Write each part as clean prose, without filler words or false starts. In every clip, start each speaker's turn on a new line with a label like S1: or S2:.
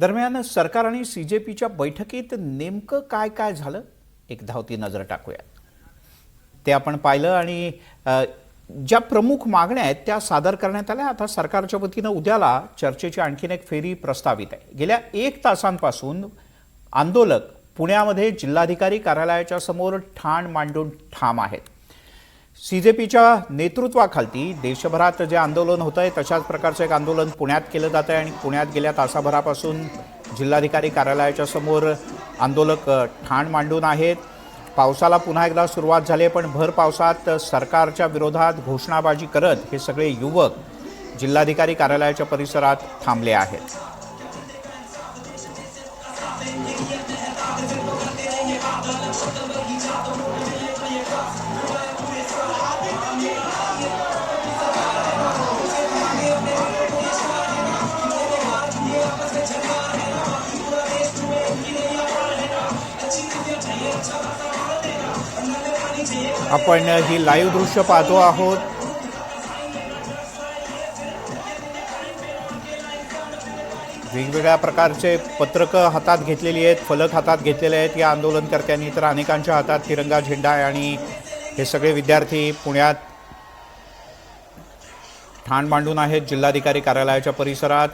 S1: दरम्यान सरकार आणि सीजेपीच्या बैठकीत नेमकं काय काय झालं एक धावती नजर टाकूया। ते आपण पाहिलं आणि ज्या प्रमुख मागण्या आहेत त्या सादर करण्यात आल्या। आता सरकारच्या वतीने उद्याला चर्चेची आणखीन एक फेरी प्रस्तावित आहे। गेल्या 1 तासांपासून आंदोलक पुण्यामध्ये जिल्हाधिकारी कार्यालयाच्या समोर ठाण मांडून ठाम आहेत। सीजेपीच्या नेतृत्वाखाली देशभरात जे आंदोलन होत आहे तशाच प्रकारचं एक आंदोलन पुण्यात केलं जात आहे आणि पुण्यात गेल्या तासाभरापासून जिल्हाधिकारी कार्यालयाच्या समोर आंदोलक ठाण मांडून आहेत। पावसाला पुन्हा एकदा सुरुवात झाली आहे, पण भर पावसात सरकारच्या विरोधात घोषणाबाजी करत हे सगळे युवक जिल्हाधिकारी कार्यालयाच्या परिसरात थांबले आहेत। आपण ही लाईव्ह दृश्य पाहतो आहोत। वेगवेगळ्या प्रकारचे पत्रकं हातात घेतलेली आहेत, फलक हातात घेतलेले आहेत या आंदोलनकर्त्यांनी, तर अनेकांच्या हातात तिरंगा झेंडा आहे आणि हे सगळे विद्यार्थी पुण्यात ठाण मांडून आहेत जिल्हाधिकारी कार्यालयाच्या परिसरात।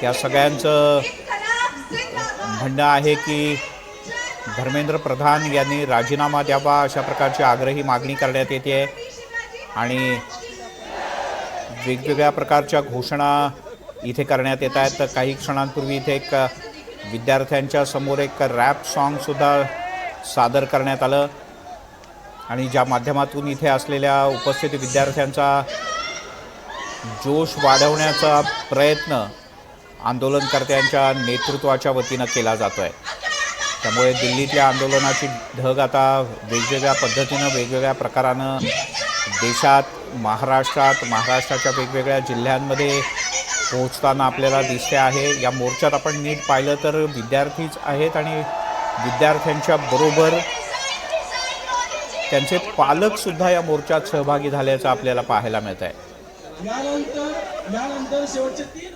S1: या सगळ्यांचं म्हणणं आहे की धर्मेंद्र प्रधान यांनी राजीनामा द्यावा अशा प्रकारची आग्रही मागणी करण्यात येते आणि वेगवेगळ्या प्रकारच्या घोषणा इथे करण्यात येत आहेत। तर काही क्षणांपूर्वी इथे एक विद्यार्थ्यांच्या समोर एक रॅप सॉन्ग सुद्धा सादर करण्यात आलं आणि ज्या माध्यमातून इथे असलेल्या उपस्थित विद्यार्थ्यांचा जोश वाढवण्याचा प्रयत्न आंदोलनकर्त्यांच्या नेतृत्वाच्या वतीनं केला जातोय। त्यामुळे दिल्लीतल्या आंदोलनाची ढग आता वेगवेगळ्या पद्धतीनं वेगवेगळ्या प्रकारानं देशात महाराष्ट्राच्या वेगवेगळ्या जिल्ह्यांमध्ये पोहोचताना आपल्याला दिसते आहे। या मोर्चात आपण नीट पाहिलं तर विद्यार्थीच आहेत आणि विद्यार्थ्यांच्या बरोबर त्यांचे पालक सुद्धा या मोर्चात सहभागी झाल्याचं आपल्याला पाहायला मिळत आहे।
S2: यानंतर शेवटचे 3